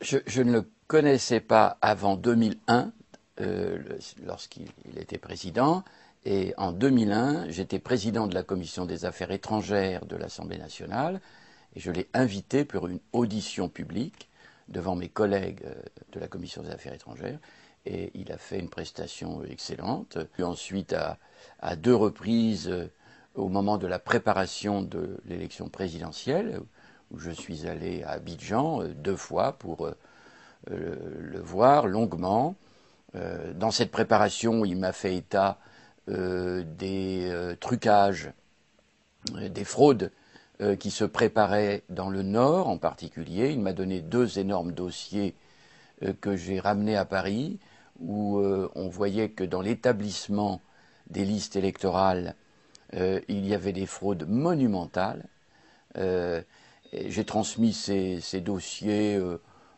Je ne le connaissais pas avant 2001, lorsqu'il était président. Et en 2001, j'étais président de la commission des affaires étrangères de l'Assemblée nationale. Et je l'ai invité pour une audition publique devant mes collègues de la commission des affaires étrangères. Et il a fait une prestation excellente. Puis ensuite, à deux reprises, au moment de la préparation de l'élection présidentielle, où je suis allé à Abidjan deux fois pour le voir longuement. Dans cette préparation, il m'a fait état des trucages, des fraudes qui se préparaient dans le Nord en particulier. Il m'a donné deux énormes dossiers que j'ai ramenés à Paris, où on voyait que dans l'établissement des listes électorales, il y avait des fraudes monumentales. J'ai transmis ces dossiers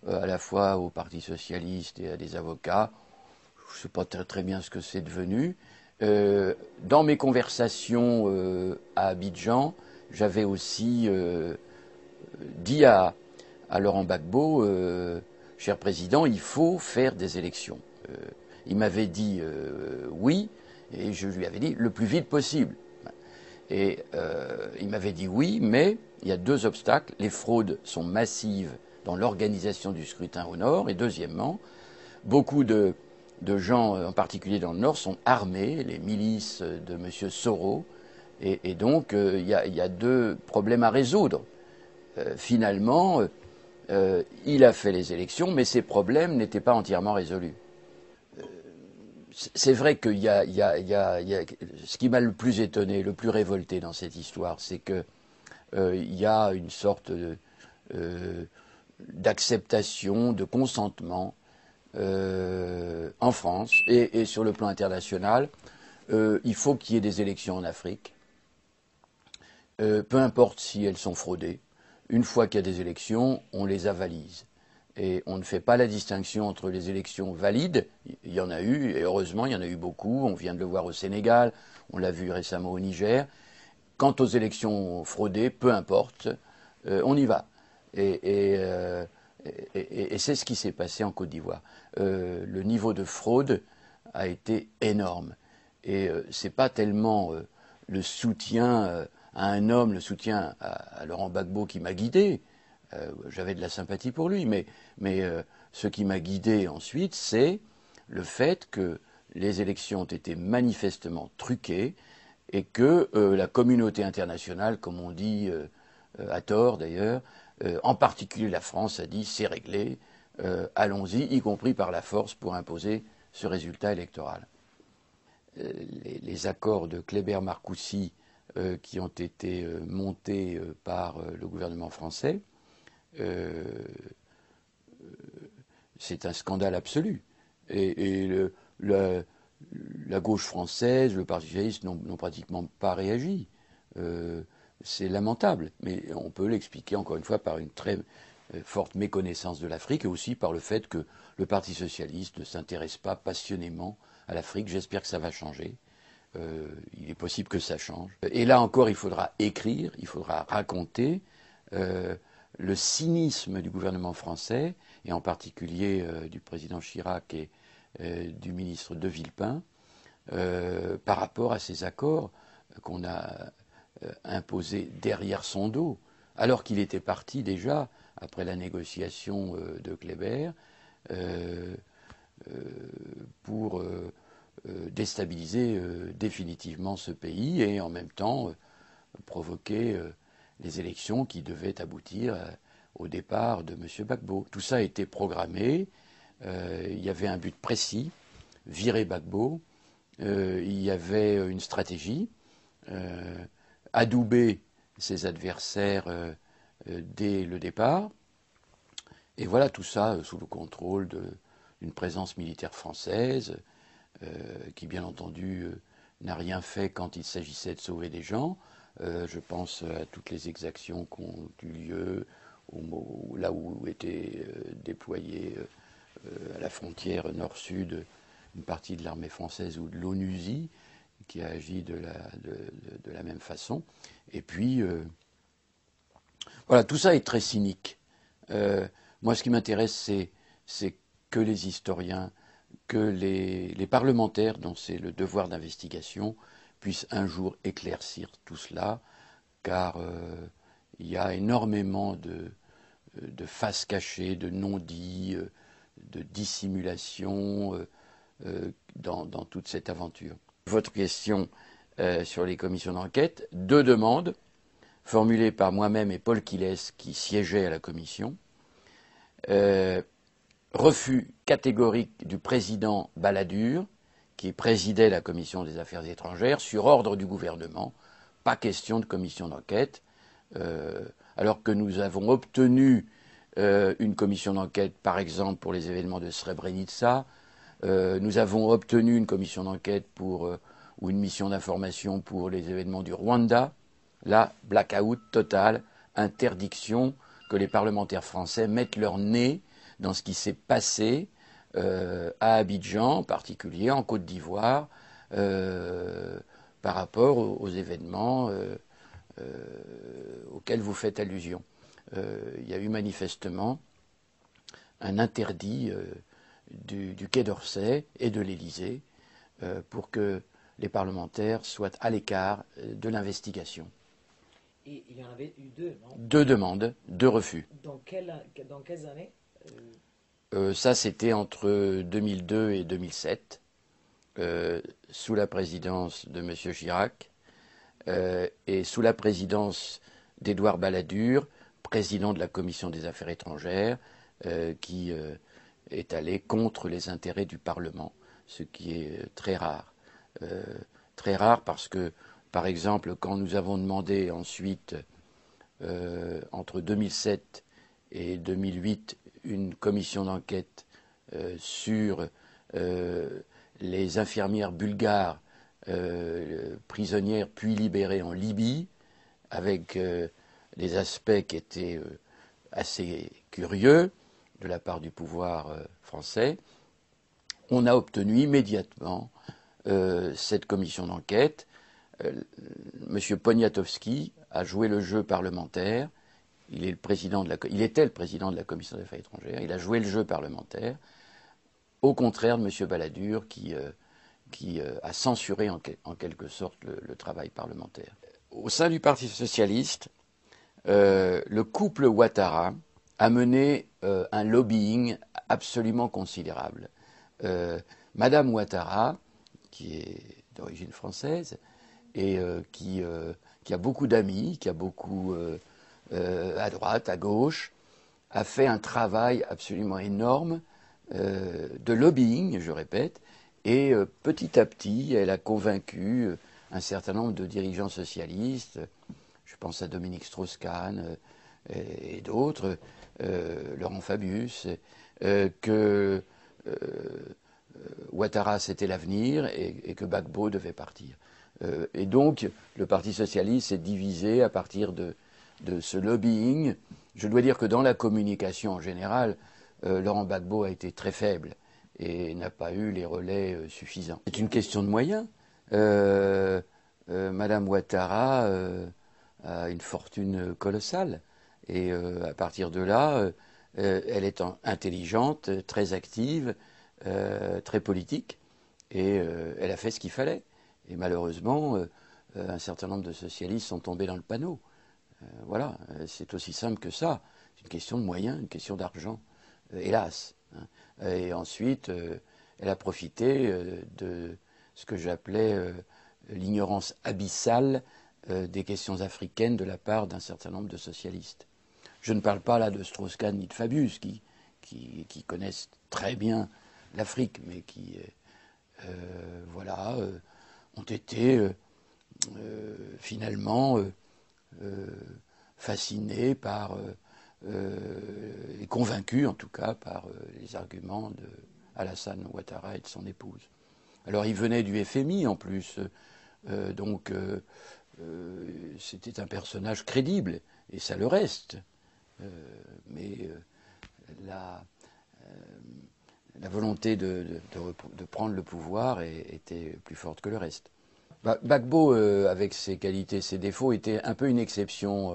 à la fois au Parti socialiste et à des avocats. Je ne sais pas très bien ce que c'est devenu. Dans mes conversations à Abidjan, j'avais aussi dit à Laurent Gbagbo, cher président, il faut faire des élections. Il m'avait dit oui, et je lui avais dit le plus vite possible. Et il m'avait dit oui, mais il y a deux obstacles. Les fraudes sont massives dans l'organisation du scrutin au Nord, et deuxièmement, beaucoup de gens, en particulier dans le Nord, sont armés, les milices de M. Soro, et donc il y a deux problèmes à résoudre. Finalement, il a fait les élections, mais ces problèmes n'étaient pas entièrement résolus. C'est vrai qu'il y a ce qui m'a le plus étonné, le plus révolté dans cette histoire, c'est que il y a une sorte d'acceptation, de consentement en France et sur le plan international. Il faut qu'il y ait des élections en Afrique, peu importe si elles sont fraudées. Une fois qu'il y a des élections, on les avalise. Et on ne fait pas la distinction entre les élections valides, il y en a eu, et heureusement il y en a eu beaucoup, on vient de le voir au Sénégal, on l'a vu récemment au Niger. Quant aux élections fraudées, peu importe, on y va. Et c'est ce qui s'est passé en Côte d'Ivoire. Le niveau de fraude a été énorme. Et ce n'est pas tellement le soutien à un homme, le soutien à Laurent Gbagbo qui m'a guidé. J'avais de la sympathie pour lui, mais ce qui m'a guidé ensuite, c'est le fait que les élections ont été manifestement truquées et que la communauté internationale, comme on dit à tort d'ailleurs, en particulier la France, a dit c'est réglé, allons-y, y compris par la force pour imposer ce résultat électoral. Les accords de Kléber-Marcoussis qui ont été montés par le gouvernement français, c'est un scandale absolu. Et la gauche française, le Parti socialiste n'ont pratiquement pas réagi. C'est lamentable, mais on peut l'expliquer encore une fois par une très forte méconnaissance de l'Afrique et aussi par le fait que le Parti socialiste ne s'intéresse pas passionnément à l'Afrique. J'espère que ça va changer. Il est possible que ça change. Et là encore, il faudra écrire, il faudra raconter le cynisme du gouvernement français, et en particulier du président Chirac et du ministre De Villepin, par rapport à ces accords qu'on a imposés derrière son dos, alors qu'il était parti déjà, après la négociation de Kléber, pour déstabiliser définitivement ce pays et en même temps provoquer les élections qui devaient aboutir au départ de M. Gbagbo. Tout ça a été programmé. Il y avait un but précis, virer Gbagbo. Il y avait une stratégie, adouber ses adversaires dès le départ. Et voilà tout ça sous le contrôle d'une présence militaire française qui, bien entendu, n'a rien fait quand il s'agissait de sauver des gens. Je pense à toutes les exactions qui ont eu lieu là où était déployée à la frontière nord-sud une partie de l'armée française ou de l'ONUSI qui a agi de la même façon. Et puis, voilà, tout ça est très cynique. Moi, ce qui m'intéresse, c'est que les historiens, que les parlementaires, dont c'est le devoir d'investigation, puissent un jour éclaircir tout cela, car il y a énormément de faces cachées, de non-dits, de dissimulation dans toute cette aventure. Votre question sur les commissions d'enquête, 2 demandes formulées par moi-même et Paul Quilles, qui siégeait à la commission. Refus catégorique du président Balladur, qui présidait la commission des affaires étrangères, sur ordre du gouvernement. Pas question de commission d'enquête. Alors que nous avons obtenu une commission d'enquête, par exemple, pour les événements de Srebrenica. Nous avons obtenu une commission d'enquête ou une mission d'information pour les événements du Rwanda. Là, blackout total, interdiction que les parlementaires français mettent leur nez dans ce qui s'est passé à Abidjan, en particulier en Côte d'Ivoire, par rapport aux événements auxquels vous faites allusion. Il y a eu manifestement un interdit du Quai d'Orsay et de l'Élysée pour que les parlementaires soient à l'écart de l'investigation. Et il y en avait eu 2, non? 2 demandes, 2 refus. Dans quelles années? Ça, c'était entre 2002 et 2007, sous la présidence de M. Chirac et sous la présidence d'Édouard Balladur, président de la Commission des Affaires étrangères, qui est allé contre les intérêts du Parlement, ce qui est très rare. Très rare parce que, par exemple, quand nous avons demandé ensuite, entre 2007 et 2008, une commission d'enquête sur les infirmières bulgares prisonnières puis libérées en Libye, avec des aspects qui étaient assez curieux de la part du pouvoir français, on a obtenu immédiatement cette commission d'enquête. M. Poniatowski a joué le jeu parlementaire. Il était le président de la Commission des affaires étrangères. Il a joué le jeu parlementaire, au contraire de M. Balladur, qui a censuré en quelque sorte le travail parlementaire. Au sein du Parti socialiste, le couple Ouattara a mené un lobbying absolument considérable. Madame Ouattara, qui est d'origine française et qui a beaucoup d'amis, qui a beaucoup à droite, à gauche, a fait un travail absolument énorme de lobbying, je répète, et petit à petit, elle a convaincu un certain nombre de dirigeants socialistes, je pense à Dominique Strauss-Kahn et d'autres, Laurent Fabius, que Ouattara c'était l'avenir et que Gbagbo devait partir. Et donc, le Parti socialiste s'est divisé à partir de ce lobbying. Je dois dire que dans la communication en général, Laurent Gbagbo a été très faible et n'a pas eu les relais suffisants. C'est une question de moyens. Madame Ouattara a une fortune colossale et à partir de là, elle est intelligente, très active, très politique et elle a fait ce qu'il fallait. Et malheureusement, un certain nombre de socialistes sont tombés dans le panneau. Voilà, c'est aussi simple que ça. C'est une question de moyens, une question d'argent, hélas. Et ensuite, elle a profité de ce que j'appelais l'ignorance abyssale des questions africaines de la part d'un certain nombre de socialistes. Je ne parle pas là de Strauss-Kahn ni de Fabius, qui connaissent très bien l'Afrique, mais qui, voilà, ont été finalement fascinés par, et convaincus en tout cas par les arguments d'Alassane Ouattara et de son épouse. Alors il venait du FMI en plus, donc c'était un personnage crédible, et ça le reste. Mais la volonté de prendre le pouvoir était plus forte que le reste. Gbagbo, avec ses qualités et ses défauts, était un peu une exception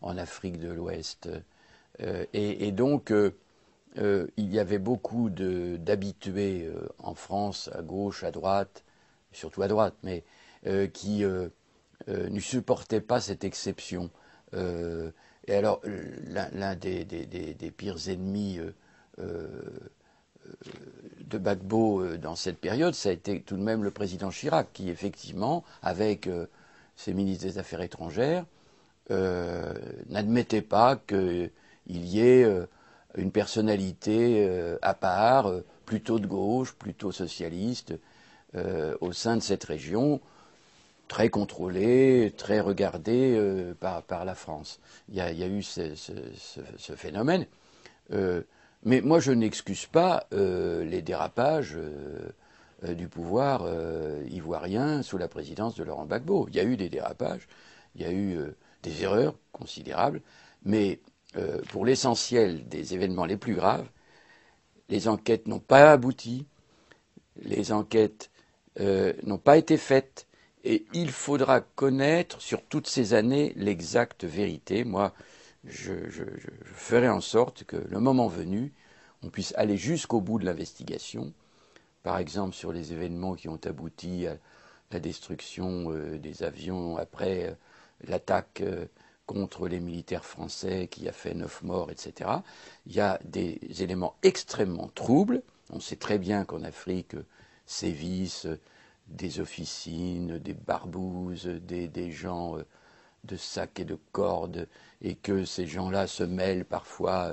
en Afrique de l'Ouest. Et donc, il y avait beaucoup d'habitués en France, à gauche, à droite, surtout à droite, mais qui ne supportaient pas cette exception. Et alors, l'un des pires ennemis de Gbagbo dans cette période, ça a été tout de même le président Chirac, qui effectivement, avec ses ministres des Affaires étrangères, n'admettait pas qu'il y ait une personnalité à part, plutôt de gauche, plutôt socialiste, au sein de cette région, très contrôlée, très regardée par la France. Il y a eu ce phénomène. Mais moi, je n'excuse pas les dérapages du pouvoir ivoirien sous la présidence de Laurent Gbagbo. Il y a eu des dérapages, il y a eu des erreurs considérables, mais pour l'essentiel des événements les plus graves, les enquêtes n'ont pas abouti, les enquêtes n'ont pas été faites, et il faudra connaître sur toutes ces années l'exacte vérité. Moi, je ferai en sorte que, le moment venu, on puisse aller jusqu'au bout de l'investigation, par exemple sur les événements qui ont abouti à la destruction des avions après l'attaque contre les militaires français qui a fait 9 morts, etc. Il y a des éléments extrêmement troubles. On sait très bien qu'en Afrique sévissent des officines, des barbouzes, des gens de sac et de cordes, et que ces gens-là se mêlent parfois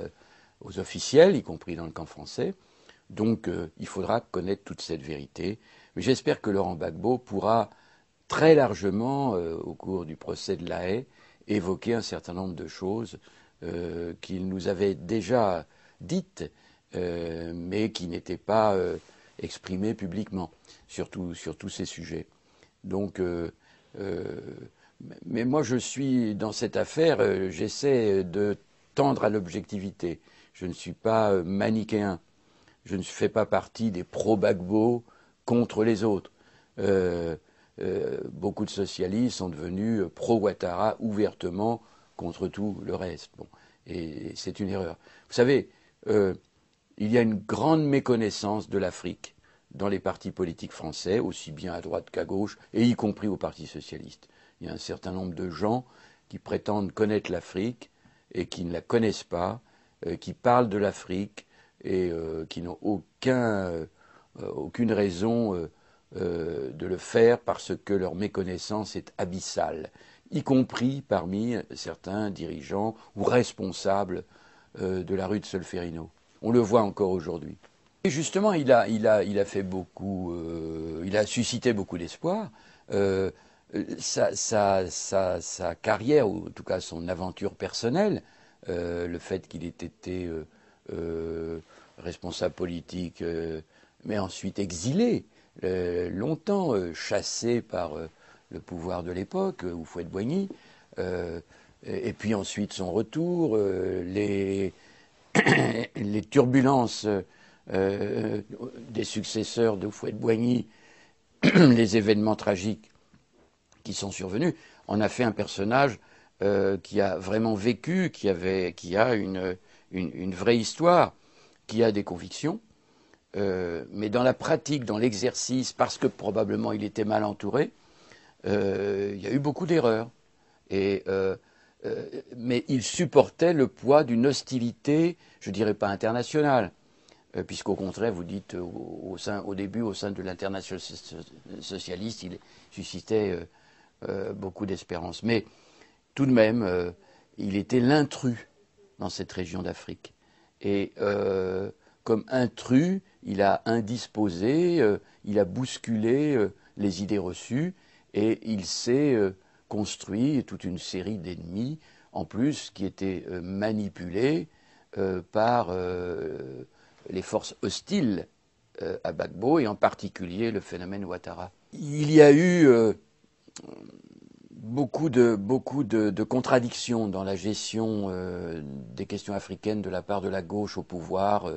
aux officiels, y compris dans le camp français. Donc il faudra connaître toute cette vérité. Mais j'espère que Laurent Gbagbo pourra très largement, au cours du procès de La Haye, évoquer un certain nombre de choses qu'il nous avait déjà dites, mais qui n'étaient pas exprimées publiquement sur tous ces sujets. Donc, mais moi, je suis dans cette affaire, j'essaie de tendre à l'objectivité. Je ne suis pas manichéen. Je ne fais pas partie des pro-Gbagbo contre les autres. Beaucoup de socialistes sont devenus pro-Ouattara ouvertement contre tout le reste. Bon, et c'est une erreur. Vous savez, il y a une grande méconnaissance de l'Afrique dans les partis politiques français, aussi bien à droite qu'à gauche, et y compris au Parti socialiste. Il y a un certain nombre de gens qui prétendent connaître l'Afrique et qui ne la connaissent pas, qui parlent de l'Afrique et qui n'ont aucune raison de le faire parce que leur méconnaissance est abyssale, y compris parmi certains dirigeants ou responsables de la rue de Solferino. On le voit encore aujourd'hui. Et justement, il a fait beaucoup, il a suscité beaucoup d'espoir. Sa carrière, ou en tout cas son aventure personnelle, le fait qu'il ait été responsable politique, mais ensuite exilé, longtemps chassé par le pouvoir de l'époque, Houphouët-Boigny, et puis ensuite son retour, les turbulences des successeurs de Houphouët-Boigny, les événements tragiques qui sont survenus, on a fait un personnage qui a vraiment vécu, qui a une vraie histoire, qui a des convictions, mais dans la pratique, dans l'exercice, parce que probablement il était mal entouré, il y a eu beaucoup d'erreurs. Mais il supportait le poids d'une hostilité, je dirais pas internationale, puisqu'au contraire, vous dites au début, au sein de l'international socialiste, il suscitait beaucoup d'espérance. Mais tout de même, il était l'intrus dans cette région d'Afrique. Et comme intrus, il a indisposé, il a bousculé les idées reçues, et il s'est construit toute une série d'ennemis, en plus, qui étaient manipulés par les forces hostiles à Gbagbo, et en particulier le phénomène Ouattara. Il y a eu beaucoup de contradictions dans la gestion des questions africaines de la part de la gauche au pouvoir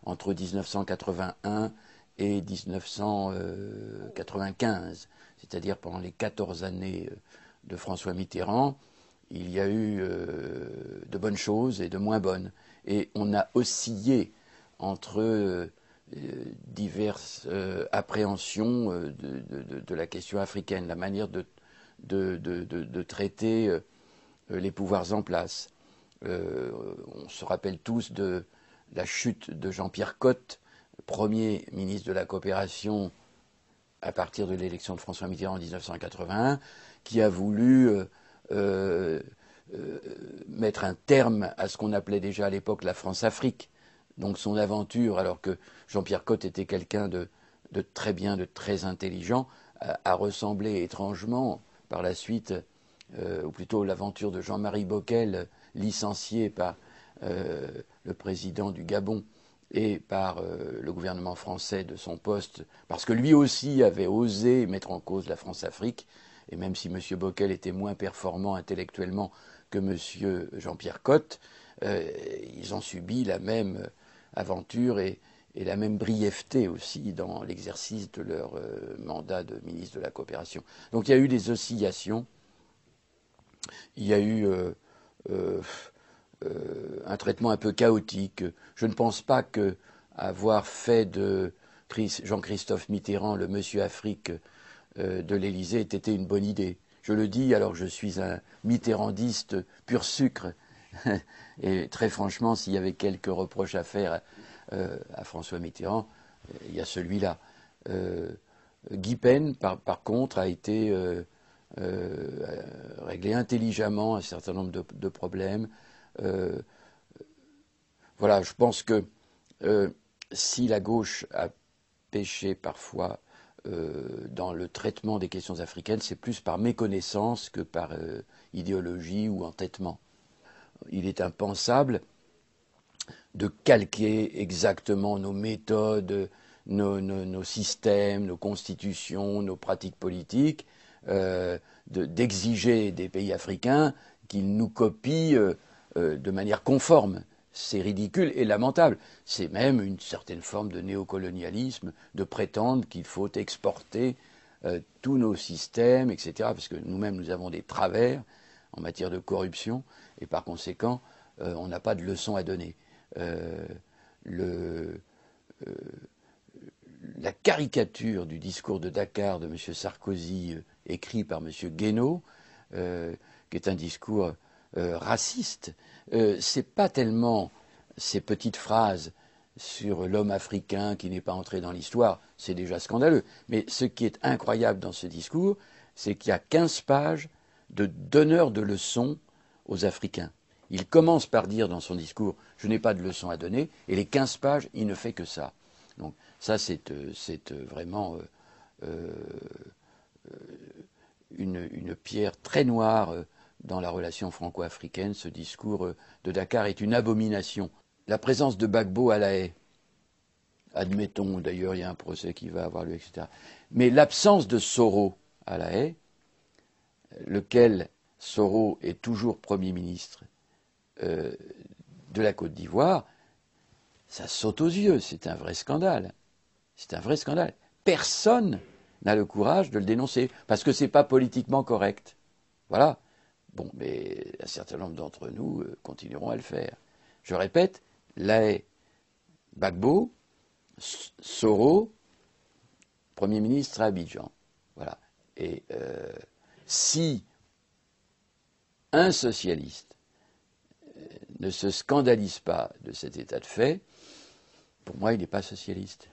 entre 1981 et 1995, c'est-à-dire pendant les 14 années de François Mitterrand. il y a eu de bonnes choses et de moins bonnes. Et on a oscillé entre diverses appréhensions de la question africaine, la manière de traiter les pouvoirs en place. On se rappelle tous de la chute de Jean-Pierre Cot, premier ministre de la coopération à partir de l'élection de François Mitterrand en 1981, qui a voulu mettre un terme à ce qu'on appelait déjà à l'époque la France-Afrique. Donc son aventure, alors que Jean-Pierre Cot était quelqu'un de très bien, de très intelligent, a ressemblé étrangement par la suite, ou plutôt l'aventure de Jean-Marie Bockel, licencié par le président du Gabon et par le gouvernement français de son poste, parce que lui aussi avait osé mettre en cause la France-Afrique, et même si M. Bockel était moins performant intellectuellement que M. Jean-Pierre Cot, ils ont subi la même aventure et la même brièveté aussi dans l'exercice de leur mandat de ministre de la Coopération. Donc il y a eu des oscillations, il y a eu un traitement un peu chaotique. Je ne pense pas qu'avoir fait de Jean-Christophe Mitterrand le Monsieur Afrique de l'Élysée ait été une bonne idée. Je le dis alors que je suis un mitterrandiste pur sucre. Et très franchement, s'il y avait quelques reproches à faire à François Mitterrand, il y a celui-là. Guy Pen, par contre, a été réglé intelligemment un certain nombre de problèmes. Voilà, je pense que si la gauche a péché parfois dans le traitement des questions africaines, c'est plus par méconnaissance que par idéologie ou entêtement. Il est impensable de calquer exactement nos méthodes, nos systèmes, nos constitutions, nos pratiques politiques, d'exiger des pays africains qu'ils nous copient de manière conforme. C'est ridicule et lamentable. C'est même une certaine forme de néocolonialisme de prétendre qu'il faut exporter tous nos systèmes, etc. Parce que nous-mêmes, nous avons des travers en matière de corruption et par conséquent, on n'a pas de leçons à donner. La caricature du discours de Dakar de M. Sarkozy, écrit par M. Guénaud, qui est un discours raciste, c'est pas tellement ces petites phrases sur l'homme africain qui n'est pas entré dans l'histoire, c'est déjà scandaleux. Mais ce qui est incroyable dans ce discours, c'est qu'il y a 15 pages de donneurs de leçons aux Africains. Il commence par dire dans son discours « je n'ai pas de leçons à donner » et les 15 pages, il ne fait que ça. Donc ça, c'est vraiment une pierre très noire dans la relation franco-africaine. Ce discours de Dakar est une abomination. La présence de Gbagbo à La Haye, admettons, d'ailleurs il y a un procès qui va avoir lieu, etc. Mais l'absence de Soro à La Haye, lequel Soro est toujours Premier ministre de la Côte d'Ivoire, ça saute aux yeux, c'est un vrai scandale. C'est un vrai scandale. Personne n'a le courage de le dénoncer, parce que ce n'est pas politiquement correct. Voilà. Bon, mais un certain nombre d'entre nous continueront à le faire. Je répète, La Haye, Gbagbo, Soro, Premier ministre à Abidjan. Voilà. Et si un socialiste ne se scandalise pas de cet état de fait, pour moi, il n'est pas socialiste.